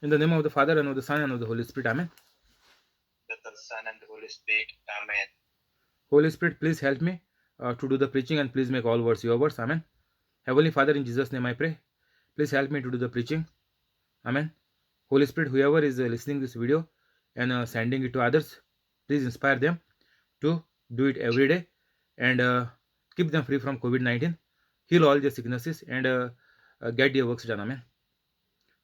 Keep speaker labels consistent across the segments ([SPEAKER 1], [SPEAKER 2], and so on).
[SPEAKER 1] In the name of the Father, and of the Son, and of the Holy Spirit. Amen.
[SPEAKER 2] With the Son and the Holy Spirit. Amen.
[SPEAKER 1] Holy Spirit, please help me to do the preaching, and please make all words your words. Amen. Heavenly Father, in Jesus' name I pray. Please help me to do the preaching. Amen. Holy Spirit, whoever is listening this video and sending it to others, please inspire them to do it every day and keep them free from COVID-19. Heal all their sicknesses and get their works done. Amen.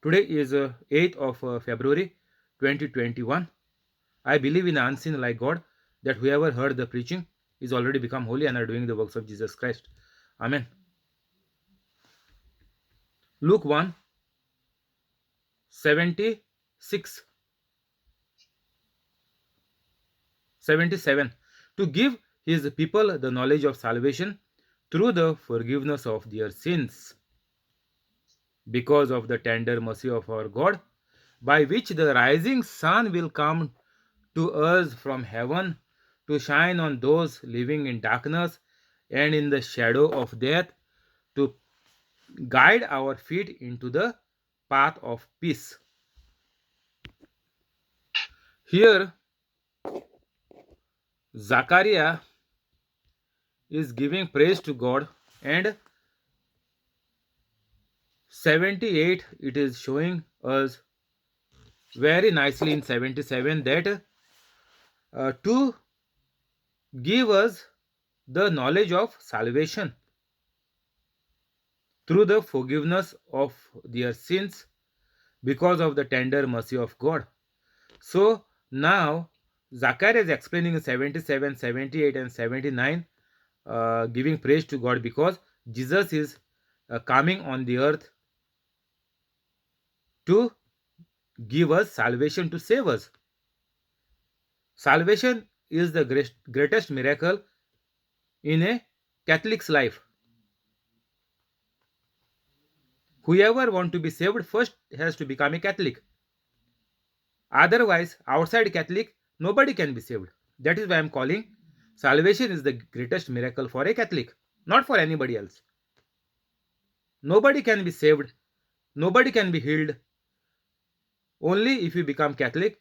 [SPEAKER 1] Today is 8th of February 2021. I believe in an unseen like God, that whoever heard the preaching is already become holy and are doing the works of Jesus Christ. Amen. Luke 1 76 77. To give his people the knowledge of salvation through the forgiveness of their sins, because of the tender mercy of our God, by which the rising sun will come to us from heaven to shine on those living in darkness and in the shadow of death, to guide our feet into the path of peace. Here, Zachariah is giving praise to God, and 78 it is showing us very nicely in 77 that to give us the knowledge of salvation through the forgiveness of their sins, because of the tender mercy of God. So now Zachariah is explaining in 77, 78, and 79, giving praise to God because Jesus is coming on the earth to give us salvation, to save us. Salvation is the greatest miracle in a Catholic's life. Whoever want to be saved first has to become a Catholic. Otherwise, outside Catholic, nobody can be saved. That is why I am calling salvation is the greatest miracle for a Catholic, not for anybody else. Nobody can be saved, nobody can be healed. Only if you become Catholic,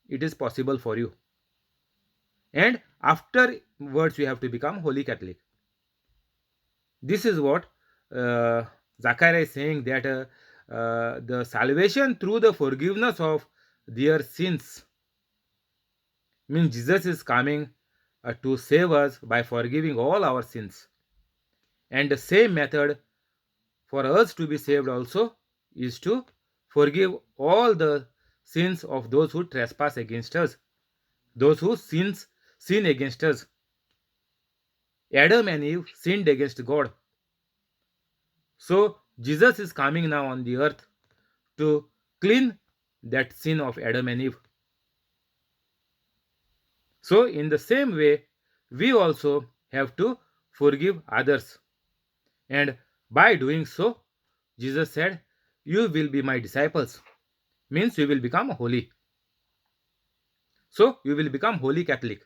[SPEAKER 1] it is possible for you. And afterwards, you have to become Holy Catholic. This is what Zachariah is saying, that the salvation through the forgiveness of their sins means Jesus is coming to save us by forgiving all our sins. And the same method for us to be saved also is to forgive all the sins of those who trespass against us, those who sin against us. Adam and Eve sinned against God. So Jesus is coming now on the earth to clean that sin of Adam and Eve. So in the same way, we also have to forgive others. And by doing so, Jesus said, "You will be my disciples." Means you will become holy. So you will become Holy Catholic.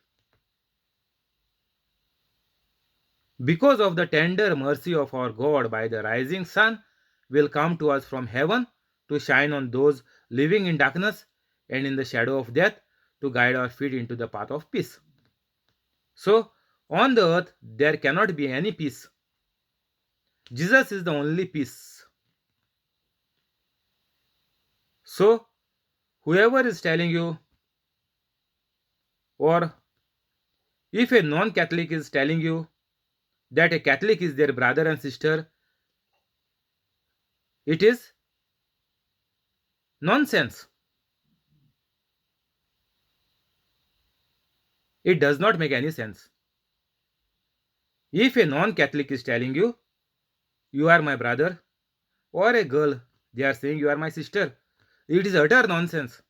[SPEAKER 1] Because of the tender mercy of our God, by the rising sun will come to us from heaven to shine on those living in darkness and in the shadow of death, to guide our feet into the path of peace. So on the earth there cannot be any peace. Jesus is the only peace. So whoever is telling you, or if a non-Catholic is telling you that a Catholic is their brother and sister, it is nonsense. It does not make any sense. If a non-Catholic is telling you, "You are my brother," or a girl, they are saying, "You are my sister," it is utter nonsense.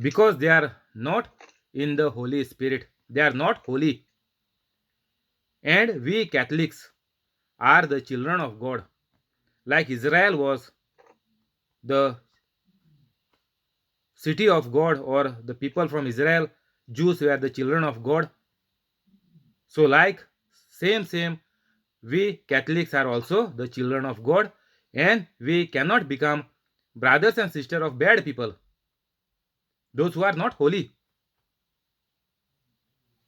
[SPEAKER 1] Because they are not in the Holy Spirit. They are not holy. And we Catholics are the children of God. Like Israel was the city of God, or the people from Israel, Jews were the children of God. So like same, we Catholics are also the children of God, And we cannot become brothers and sisters of bad people, those who are not holy.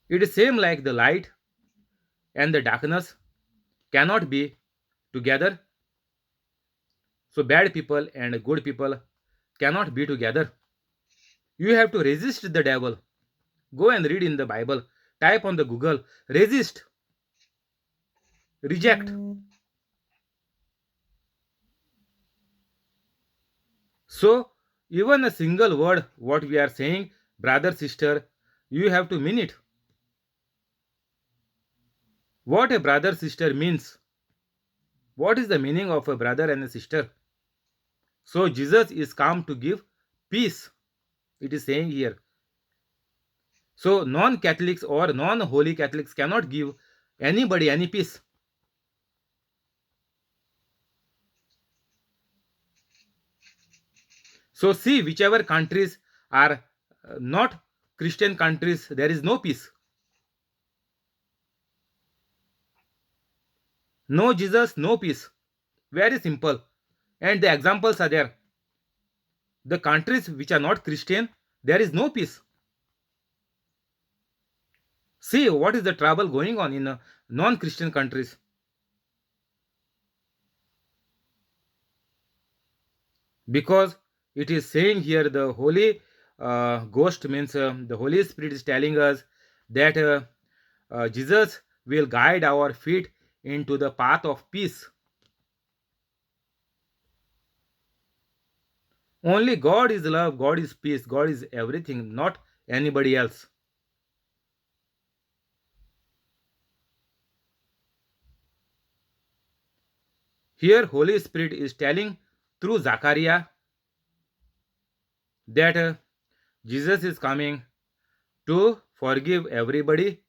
[SPEAKER 1] It is same like the light and the darkness cannot be together. So bad people and good people cannot be together. You have to resist the devil. Go and read in the Bible. Type on the Google, resist, reject. So even a single word what we are saying, brother, sister, you have to mean it. What a brother, sister means. What is the meaning of a brother and a sister? So Jesus is come to give peace. It is saying here. So non-Catholics or non-holy Catholics cannot give anybody any peace. So see, whichever countries are not Christian countries, there is no peace. No Jesus, no peace. Very simple. And the examples are there. The countries which are not Christian, there is no peace. See what is the trouble going on in non-Christian countries. Because it is saying here the Holy Ghost means the Holy Spirit is telling us that Jesus will guide our feet into the path of peace. Only God is love, God is peace, God is everything, not anybody else. Here Holy Spirit is telling through Zachariah that Jesus is coming to forgive everybody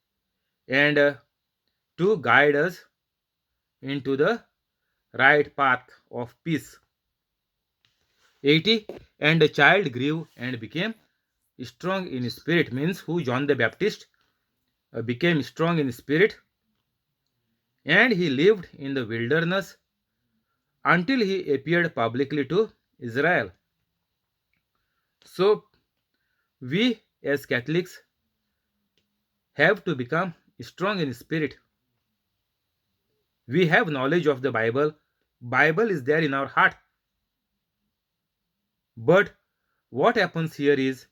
[SPEAKER 1] and to guide us into the right path of peace. 80. And the child grew and became strong in spirit, means who John the Baptist became strong in spirit, and he lived in the wilderness until he appeared publicly to Israel. So we as Catholics have to become strong in spirit. We have knowledge of the Bible. Bible is there in our heart. But what happens here is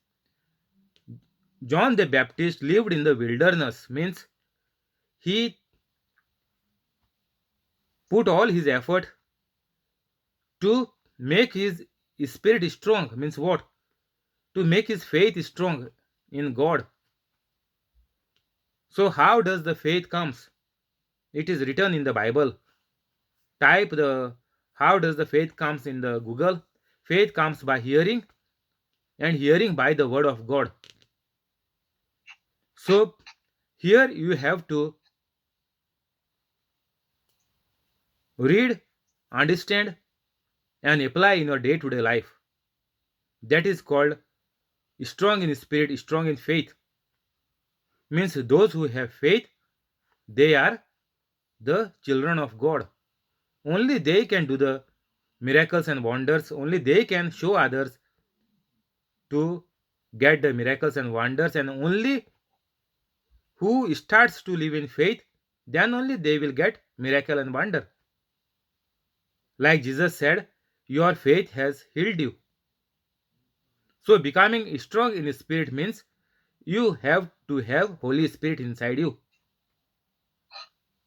[SPEAKER 1] John the Baptist lived in the wilderness, means he put all his effort to make his spirit strong, means what? To make his faith strong in God. So how does the faith comes? It is written in the Bible. Type the how does the faith comes in the Google. Faith comes by hearing and hearing by the word of God. So here you have to read, understand and apply in your day-to-day life. That is called strong in spirit, strong in faith. Means those who have faith, they are the children of God. Only they can do the miracles and wonders. Only they can show others to get the miracles and wonders. And only who starts to live in faith, then only they will get miracle and wonder. Like Jesus said, your faith has healed you. So becoming strong in spirit means you have to have Holy Spirit inside you.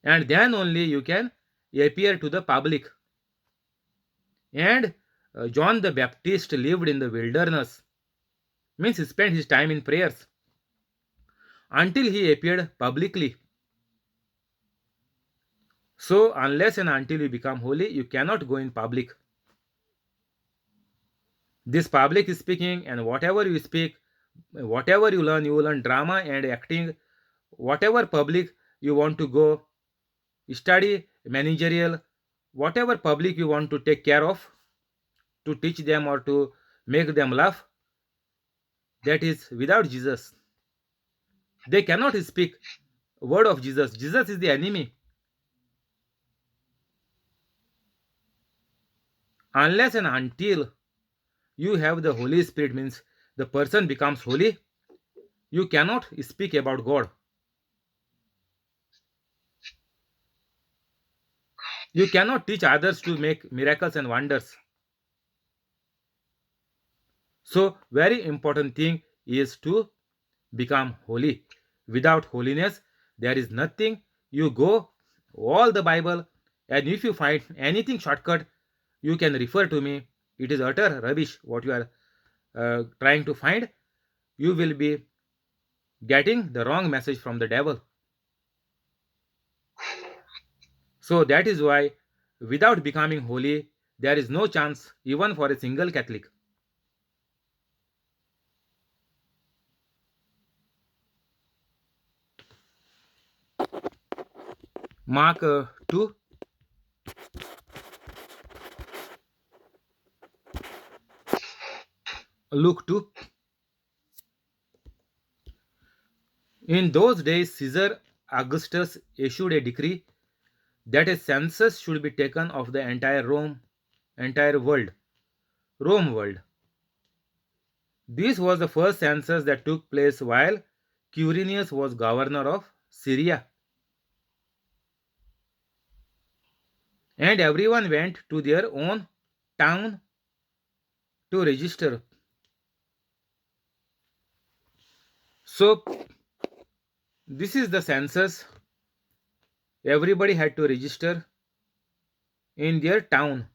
[SPEAKER 1] And then only you can appear to the public. And John the Baptist lived in the wilderness, means he spent his time in prayers until he appeared publicly. So unless and until you become holy, you cannot go in public. This public speaking and whatever you speak, whatever you learn drama and acting, whatever public you want to go, study, managerial, whatever public you want to take care of, to teach them or to make them laugh, that is without Jesus. They cannot speak word of Jesus. Jesus is the enemy. Unless and until you have the Holy Spirit, means the person becomes holy, you cannot speak about God. You cannot teach others to make miracles and wonders. So, very important thing is to become holy. Without holiness, there is nothing. You go all the Bible, and if you find anything shortcut, you can refer to me. It is utter rubbish what you are trying to find. You will be getting the wrong message from the devil. So that is why, without becoming holy, there is no chance even for a single Catholic. Mark 2, Luke 2. In those days, Caesar Augustus issued a decree that a census should be taken of the entire world, Rome world. This was the first census that took place while Quirinius was governor of Syria. And everyone went to their own town to register. So, this is the census. Everybody had to register in their town.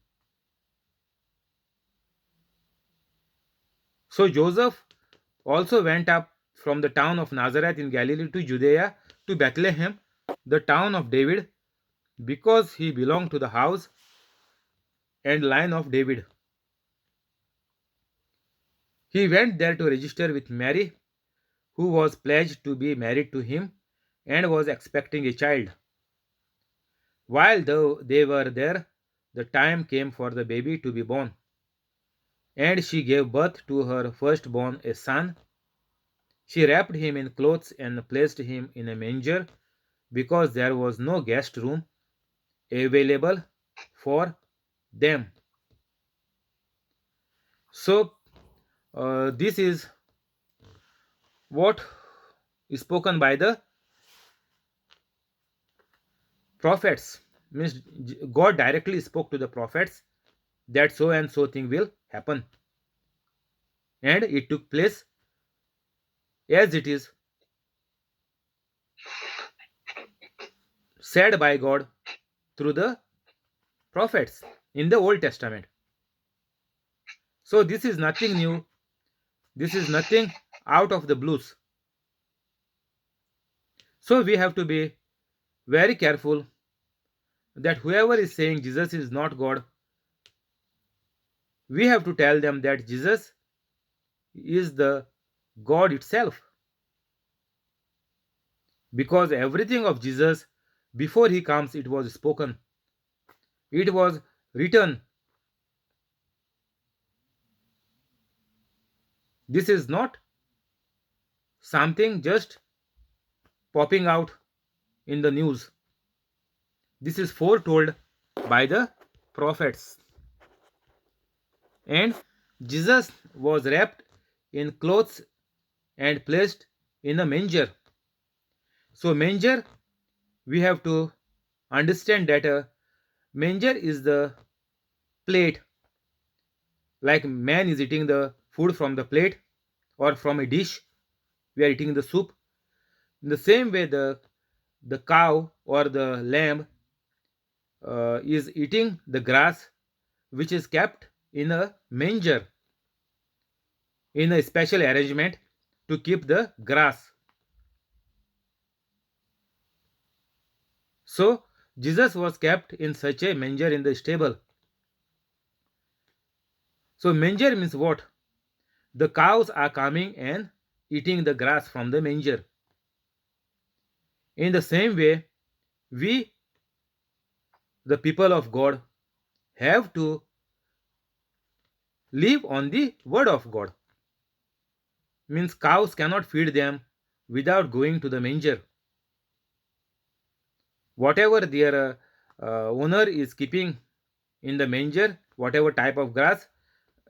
[SPEAKER 1] So, Joseph also went up from the town of Nazareth in Galilee to Judea to Bethlehem, the town of David, because he belonged to the house and line of David. He went there to register with Mary, who was pledged to be married to him and was expecting a child. While they were there, the time came for the baby to be born. And she gave birth to her firstborn, a son. She wrapped him in clothes and placed him in a manger because there was no guest room available for them. So, this is what is spoken by the prophets. Means God directly spoke to the prophets that so and so thing will happen. And it took place as it is said by God through the prophets in the Old Testament. So this is nothing new. This is nothing out of the blues. So we have to be very careful that whoever is saying Jesus is not God, we have to tell them that Jesus is the God itself. Because everything of Jesus, before he comes, it was spoken, it was written. This is not something just popping out in the news. This is foretold by the prophets. And Jesus was wrapped in clothes and placed in a manger. So, manger, we have to understand that a manger is the plate, like man is eating the food from the plate or from a dish, we are eating the soup. In the same way, the cow or the lamb is eating the grass which is kept in a manger, in a special arrangement to keep the grass. So Jesus was kept in such a manger in the stable. So manger means what? The cows are coming and eating the grass from the manger. In the same way, we, the people of God, have to live on the word of God. Means cows cannot feed them without going to the manger. Whatever their owner is keeping in the manger, whatever type of grass,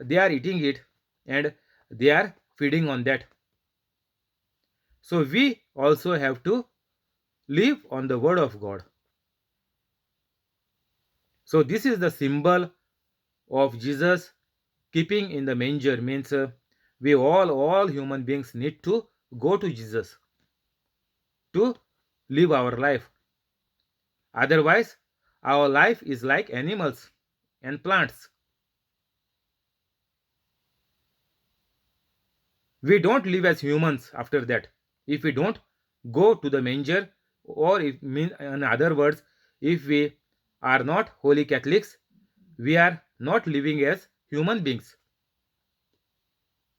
[SPEAKER 1] they are eating it and they are feeding on that. So we also have to live on the word of God. So this is the symbol of Jesus keeping in the manger, means we all human beings need to go to Jesus to live our life. Otherwise, our life is like animals and plants. We don't live as humans after that. If we don't go to the manger, or if mean in other words, if we are not holy Catholics, we are not living as human beings.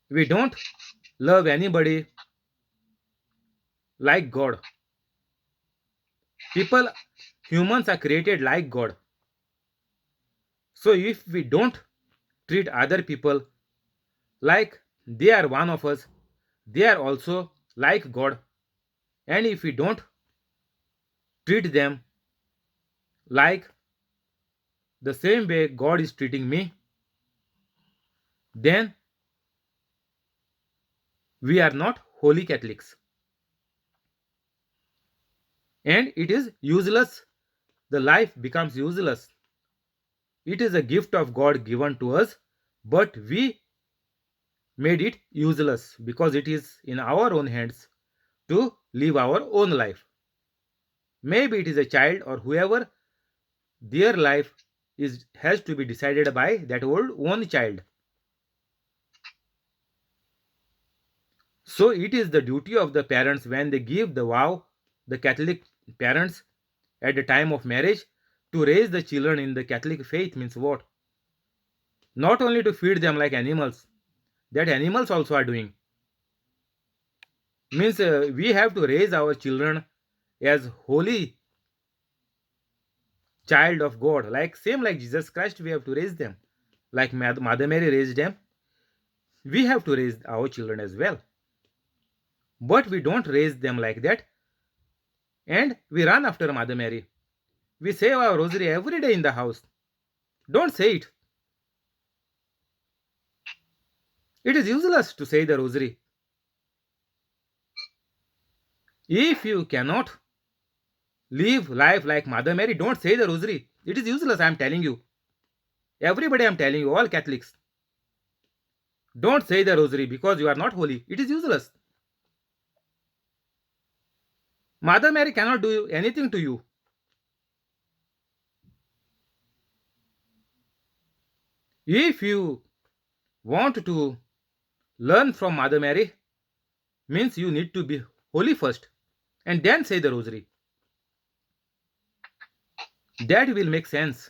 [SPEAKER 1] We don't love anybody like God. People, humans are created like God. So if we don't treat other people like they are one of us, they are also like God. And if we don't treat them like the same way God is treating me, then we are not holy Catholics. And it is useless. The life becomes useless. It is a gift of God given to us, but we made it useless because it is in our own hands to live our own life. Maybe it is a child or whoever, their life has to be decided by that own child. So it is the duty of the parents when they give the vow, the Catholic parents at the time of marriage, to raise the children in the Catholic faith. Means what? Not only to feed them like animals, that animals also are doing. Means we have to raise our children as holy child of God, like same like Jesus Christ. We have to raise them like Mother Mary raised them. We have to raise our children as well, but we don't raise them like that, and we run after Mother Mary. We say our rosary every day in the house. Don't say it. It is useless to say the rosary. If you cannot live life like Mother Mary, don't say the rosary. It is useless, I am telling you. Everybody, I am telling you, all Catholics. Don't say the rosary because you are not holy. It is useless. Mother Mary cannot do anything to you. If you want to learn from Mother Mary, means you need to be holy first and then say the rosary. That will make sense.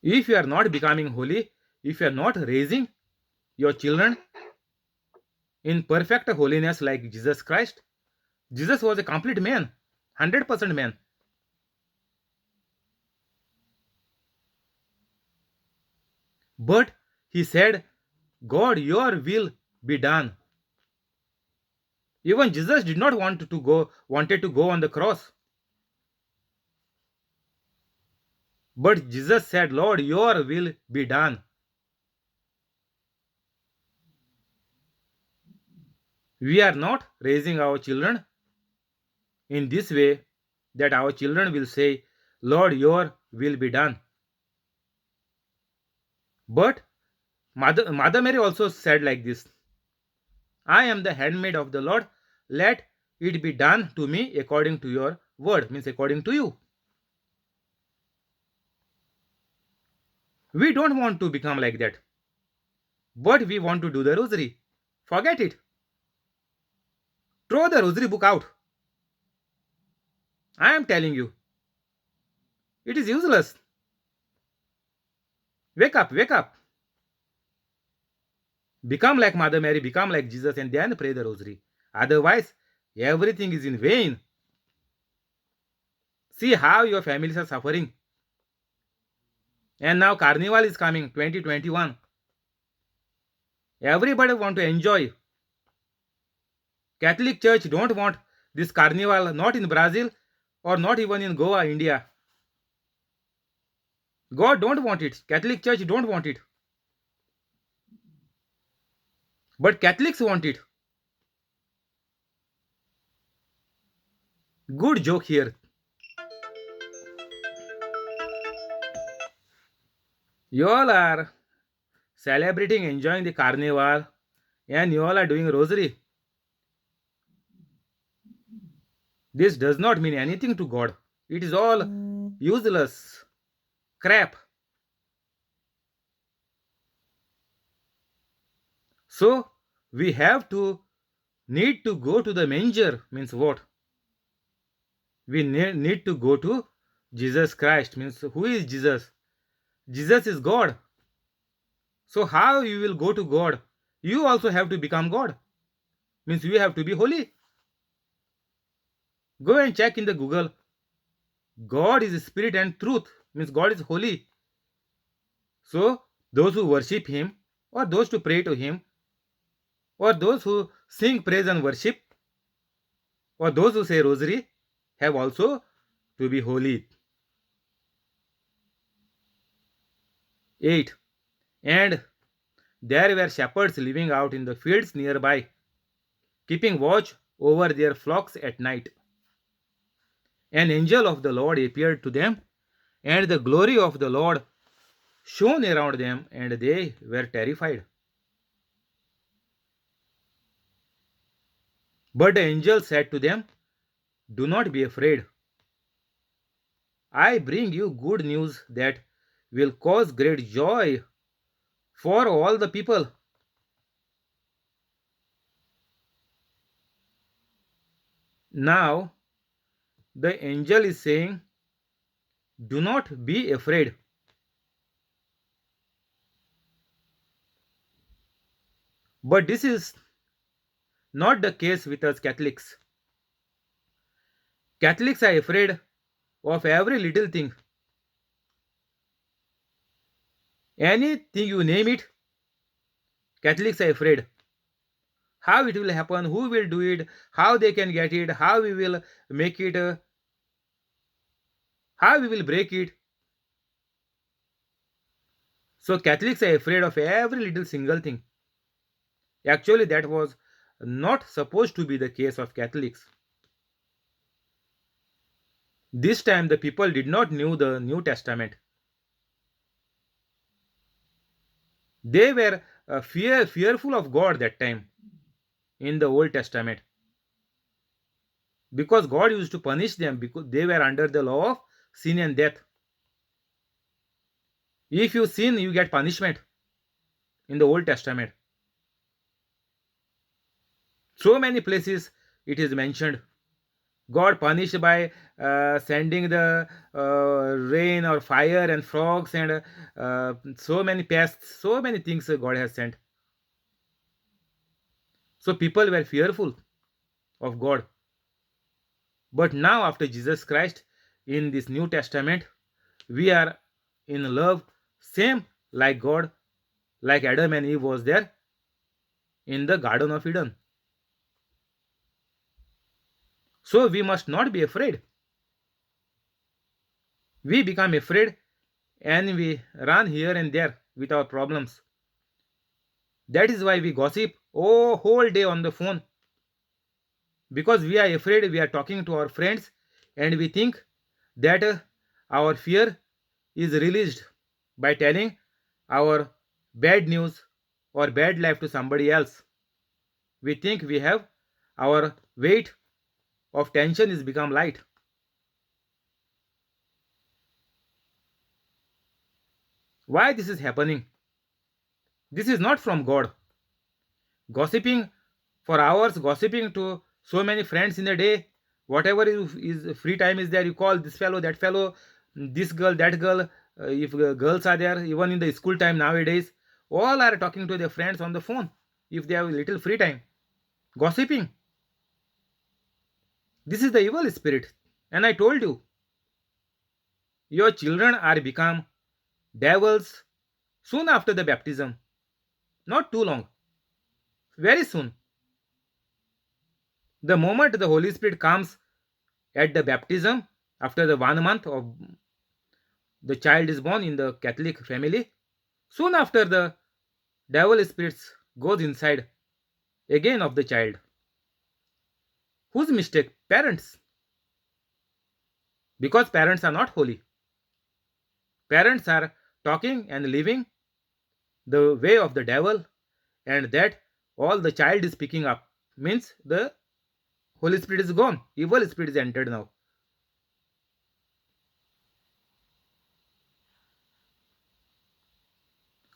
[SPEAKER 1] If you are not becoming holy, if you are not raising your children in perfect holiness like Jesus Christ, Jesus was a complete man, 100% man. But he said, God, your will be done. Even Jesus did not wanted to go on the cross. But Jesus said, Lord, your will be done. We are not raising our children in this way that our children will say, Lord, your will be done. But Mother Mary also said like this, I am the handmaid of the Lord, let it be done to me according to your word, means according to you. We don't want to become like that, but we want to do the rosary. Forget it. Throw the rosary book out. I am telling you, it is useless. Wake up, wake up. Become like Mother Mary, become like Jesus, and then pray the rosary. Otherwise, everything is in vain. See how your families are suffering. And now Carnival is coming, 2021. Everybody want to enjoy. Catholic Church don't want this Carnival, not in Brazil or not even in Goa, India. God don't want it. Catholic Church don't want it. But Catholics want it. Good joke here. You all are celebrating, enjoying the carnival, and you all are doing rosary. This does not mean anything to God. It is all useless crap. So we have to need to go to the manger means what? We need to go to Jesus Christ means who is Jesus? Jesus is God. So how you will go to God? You also have to become God. Means you have to be holy. Go and check in the Google. God is spirit and truth. Means God is holy. So those who worship him or those to pray to him or those who sing praise and worship or those who say rosary have also to be holy. 8. And there were shepherds living out in the fields nearby, keeping watch over their flocks at night. An angel of the Lord appeared to them, and the glory of the Lord shone around them, and they were terrified. But the angel said to them, "Do not be afraid. I bring you good news that will cause great joy for all the people. Now, the angel is saying, do not be afraid. But this is not the case with us Catholics. Catholics are afraid of every little thing. Anything you name it, Catholics are afraid. How it will happen, who will do it, how they can get it, how we will make it, how we will break it. So Catholics are afraid of every little single thing. Actually, that was not supposed to be the case of Catholics. This time the people did not know the New Testament. They were fearful of God that time in the Old Testament. Because God used to punish them because they were under the law of sin and death. If you sin, you get punishment in the Old Testament. So many places it is mentioned. God punished by sending the rain or fire and frogs and so many pests, so many things God has sent. So people were fearful of God. But now, after Jesus Christ, in this New Testament, we are in love, same like God, like Adam and Eve was there in the Garden of Eden. So we must not be afraid. We become afraid and we run here and there with our problems. That is why we gossip whole day on the phone. Because we are afraid, we are talking to our friends and we think that our fear is released by telling our bad news or bad life to somebody else. We think we have our weight of tension is become light. Why this is happening? This is not from God. Gossiping for hours, gossiping to so many friends in a day, whatever is free time is there, you call this fellow, that fellow, this girl, that girl. If girls are there, even in the school time nowadays, all are talking to their friends on the phone if they have little free time. Gossiping. This is the evil spirit. And I told you, your children are become devils soon after the baptism. Not too long. Very soon. The moment the Holy Spirit comes at the baptism, after the 1 month the child is born in the Catholic family. Soon after, the devil spirits goes inside again of the child. Whose mistake? Parents. Because parents are not holy. Parents are talking and living the way of the devil, and that all the child is picking up means the Holy Spirit is gone. Evil spirit is entered now.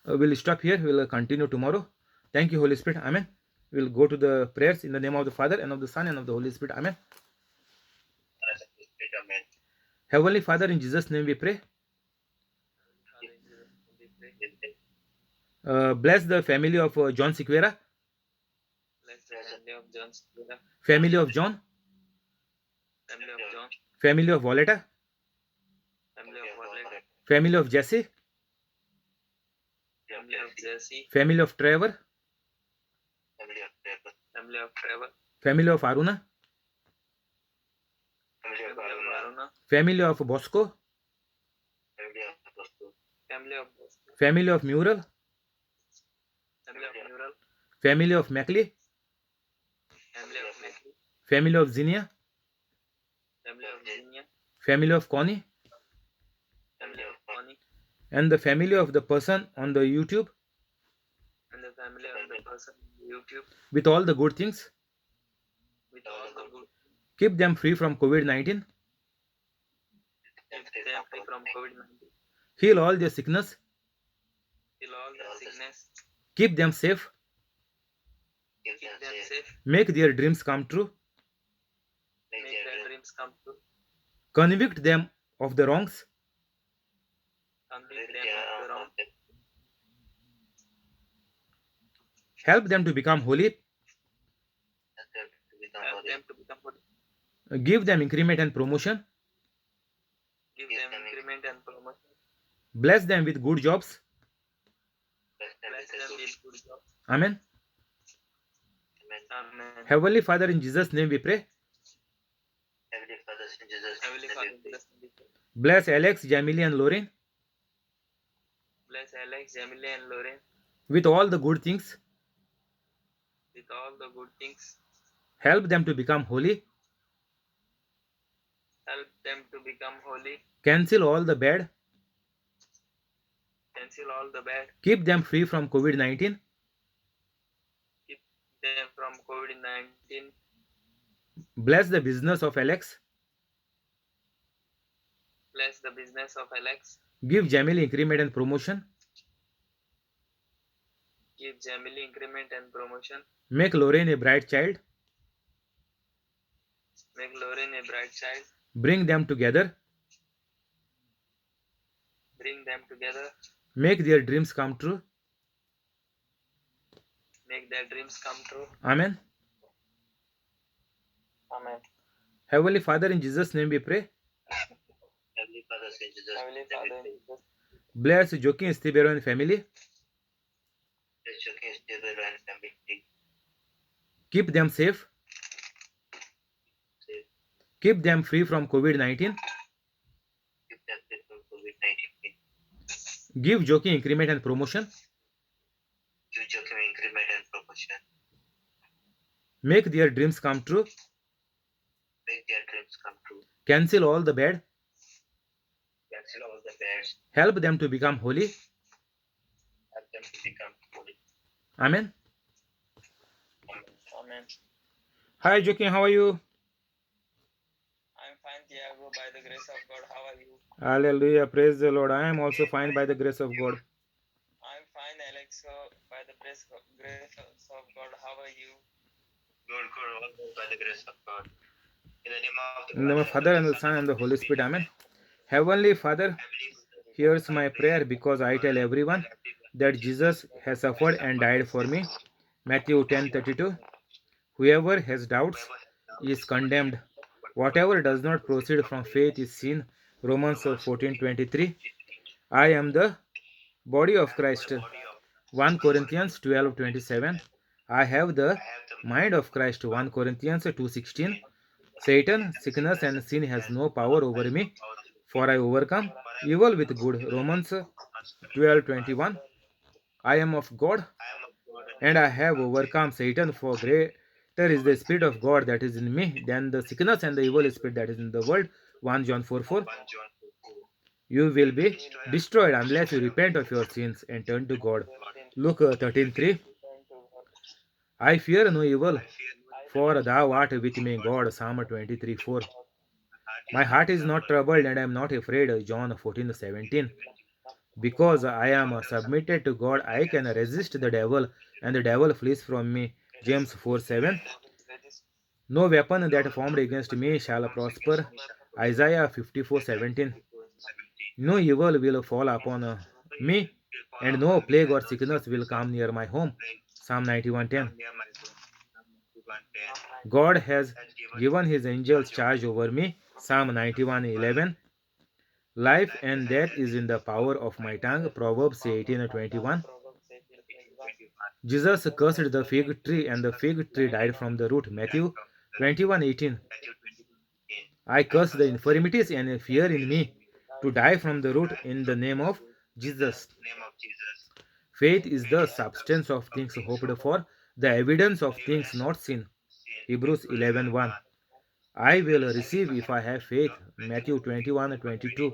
[SPEAKER 1] We'll stop here. We'll continue tomorrow. Thank you, Holy Spirit. Amen. We'll go to the prayers in the name of the Father and of the Son and of the Holy Spirit. Amen.
[SPEAKER 2] Amen.
[SPEAKER 1] Heavenly Father, in Jesus' name we pray. Bless the family of John Sequeira,
[SPEAKER 3] Bless the family of John Sequeira,
[SPEAKER 1] family of John,
[SPEAKER 3] family of John,
[SPEAKER 1] family of Violetta,
[SPEAKER 3] family of Violet,
[SPEAKER 1] family of Jesse,
[SPEAKER 3] family of Jesse,
[SPEAKER 1] family of Trevor,
[SPEAKER 3] family of Trevor,
[SPEAKER 1] family of Aruna,
[SPEAKER 3] family of Aruna,
[SPEAKER 1] family of Bosco,
[SPEAKER 3] family of Bosco,
[SPEAKER 1] family of Mural,
[SPEAKER 3] family of Mural,
[SPEAKER 1] family of Mackley,
[SPEAKER 3] family of Mackley,
[SPEAKER 1] family of Zinnia,
[SPEAKER 3] family of Virginia,
[SPEAKER 1] family of Connie,
[SPEAKER 3] family of Connie,
[SPEAKER 1] and the family of the person on the YouTube
[SPEAKER 3] and the family of the person on YouTube
[SPEAKER 1] with all the good things.
[SPEAKER 3] with all the good.
[SPEAKER 1] Keep them free from COVID-19.
[SPEAKER 3] Keep them free from COVID-19.
[SPEAKER 1] Heal all their sickness.
[SPEAKER 3] Heal all the sickness.
[SPEAKER 1] Keep them safe.
[SPEAKER 3] Keep them safe.
[SPEAKER 1] Make their dreams come true.
[SPEAKER 3] Make their dreams come true.
[SPEAKER 1] Convict them of the wrongs.
[SPEAKER 3] Convict them of the wrong.
[SPEAKER 1] Help them to become holy.
[SPEAKER 3] Help them to become holy.
[SPEAKER 1] Give them increment and promotion.
[SPEAKER 3] Give them increment and promotion.
[SPEAKER 1] Bless them with good jobs.
[SPEAKER 3] Bless them with good jobs.
[SPEAKER 1] Amen.
[SPEAKER 3] Amen.
[SPEAKER 1] Heavenly Father, in Jesus' name we pray.
[SPEAKER 3] Heavenly Father, in Jesus' name we pray.
[SPEAKER 1] Bless Alex, Jamili, and Lauren
[SPEAKER 3] Bless Alex, Emily, and Lauren
[SPEAKER 1] with all the good things.
[SPEAKER 3] with all the good things.
[SPEAKER 1] Help them to become holy.
[SPEAKER 3] Help them to become holy.
[SPEAKER 1] Cancel all the bad.
[SPEAKER 3] Cancel all the bad.
[SPEAKER 1] Keep them free from COVID-19.
[SPEAKER 3] Keep them from COVID-19.
[SPEAKER 1] Bless the business of Alex.
[SPEAKER 3] Bless the business of Alex.
[SPEAKER 1] Give Jamili increment and promotion.
[SPEAKER 3] Give Jamily increment and promotion.
[SPEAKER 1] Make Lauren a bright child.
[SPEAKER 3] Make Lauren a bright child.
[SPEAKER 1] Bring them together.
[SPEAKER 3] Bring them together.
[SPEAKER 1] Make their dreams come true.
[SPEAKER 3] Make their dreams come true.
[SPEAKER 1] Amen.
[SPEAKER 3] Amen.
[SPEAKER 1] Heavenly Father, in Jesus' name we pray.
[SPEAKER 3] Heavenly Father, in Jesus'
[SPEAKER 1] Bless Joaquin Estibero and family. Keep them safe. Keep them free from COVID-19. Give Joaquin increment and promotion. Make their dreams come true. Cancel all the bad. Help them to become holy. Amen.
[SPEAKER 3] Amen.
[SPEAKER 1] Hi Joaquin, how are you?
[SPEAKER 3] I'm fine, Tiago, by the grace of God. How are you?
[SPEAKER 1] Hallelujah. Praise the Lord. I am also fine by the grace of God.
[SPEAKER 3] I'm fine, Alex, by the grace of God. How are you?
[SPEAKER 2] Good, by the grace of God. In the name of
[SPEAKER 1] In the name of Father and the Son and the Holy Spirit. Amen. Heavenly Father, here's my prayer because I tell everyone that Jesus has suffered and died for me. Matthew 10:32. Whoever has doubts is condemned. Whatever does not proceed from faith is sin. Romans 14:23. I am the body of Christ. 1 Corinthians 12:27. I have the mind of Christ. 1 Corinthians 2:16. Satan, sickness, and sin has no power over me, for I overcome evil with good. Romans 12:21. I am of God, and I have overcome Satan, for greater is the Spirit of God that is in me than the sickness and the evil spirit that is in the world. 1 John 4:4. You will be destroyed unless you repent of your sins and turn to God. Luke 13:3. I fear no evil, for thou art with me, God. Psalm 23:4. My heart is not troubled, and I am not afraid. John 14:17. Because I am submitted to God, I can resist the devil, and the devil flees from me. James 4:7. No weapon that formed against me shall prosper. Isaiah 54:17. No evil will fall upon me, and no plague or sickness will come near my home. Psalm 91:10. God has given his angels charge over me. Psalm 91:11. Life and death is in the power of my tongue. Proverbs 18:21. Jesus cursed the fig tree, and the fig tree died from the root. Matthew 21:18. I curse the infirmities and fear in me to die from the root in the name of Jesus. Faith is the substance of things hoped for, the evidence of things not seen. Hebrews 11:1. I will receive if I have faith. Matthew 21:22.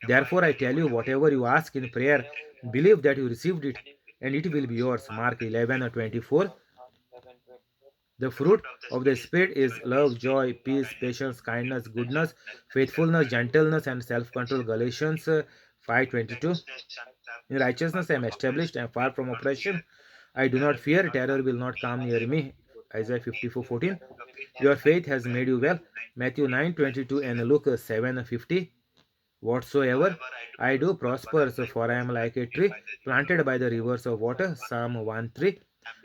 [SPEAKER 1] Therefore I tell you, whatever you ask in prayer, believe that you received it, and it will be yours. Mark 11:24. The fruit of the Spirit is love, joy, peace, patience, kindness, goodness, faithfulness, gentleness, and self-control. Galatians 5:22. In righteousness I am established and far from oppression. I do not fear, terror will not come near me. Isaiah 54:14. Your faith has made you well. Matthew 9:22 and Luke 7:50. Whatsoever I do prospers, for I am like a tree planted by the rivers of water. Psalm 1:3.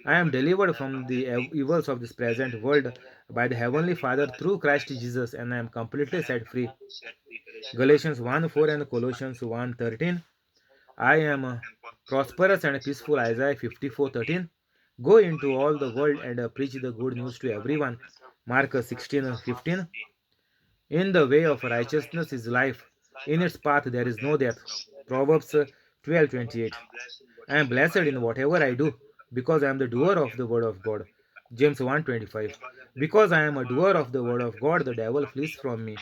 [SPEAKER 1] I am delivered from the evils of this present world by the Heavenly Father through Christ Jesus, and I am completely set free. Galatians 1:4 and Colossians 1:13. I am prosperous and peaceful. Isaiah 54:13. Go into all the world and preach the good news to everyone. Mark 16:15. In the way of righteousness is life. In its path there is no death. Proverbs 12:28. I am blessed in whatever I do, because I am the doer of the word of God. James 1:25. Because I am a doer of the word of God, the devil flees from me.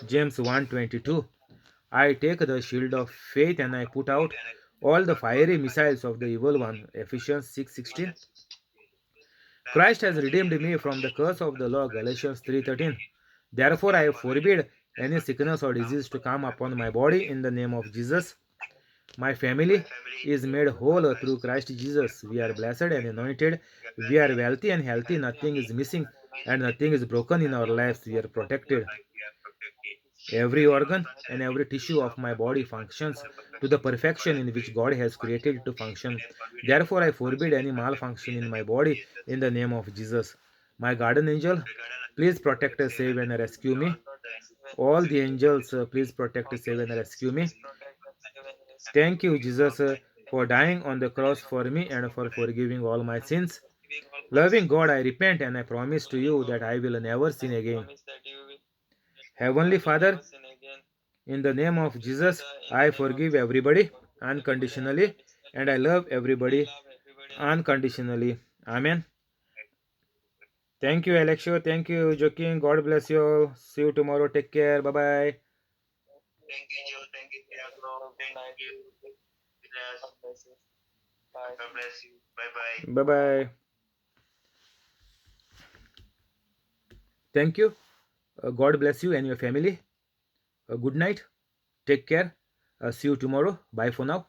[SPEAKER 1] James 1:22. I take the shield of faith and I put out all the fiery missiles of the evil one. Ephesians 6:16. Christ has redeemed me from the curse of the law. Galatians 3:13. Therefore I forbid any sickness or disease to come upon my body in the name of Jesus. My family is made whole through Christ Jesus. We are blessed and anointed. We are wealthy and healthy. Nothing is missing and nothing is broken in our lives. We are protected. Every organ and every tissue of my body functions to the perfection in which God has created it to function. Therefore, I forbid any malfunction in my body in the name of Jesus. My guardian angel, please protect, save, and rescue me. All the angels, please protect, save, and rescue me. Thank you, Jesus, for dying on the cross for me and for forgiving all my sins. Loving God, I repent and I promise to you that I will never sin again. Heavenly Father, in the name of Jesus, I forgive everybody unconditionally and I love everybody unconditionally. Amen. Thank you, Alexio. Thank you, Joaquin. God bless you all. See you tomorrow. Take care. Bye bye.
[SPEAKER 2] Thank you, Joe. Thank you, Thiago. Thank you. Bless.
[SPEAKER 3] Bye.
[SPEAKER 2] God bless you. Bye bye.
[SPEAKER 1] Bye bye. Thank you. God bless you and your family. Good night. Take care. See you tomorrow. Bye for now.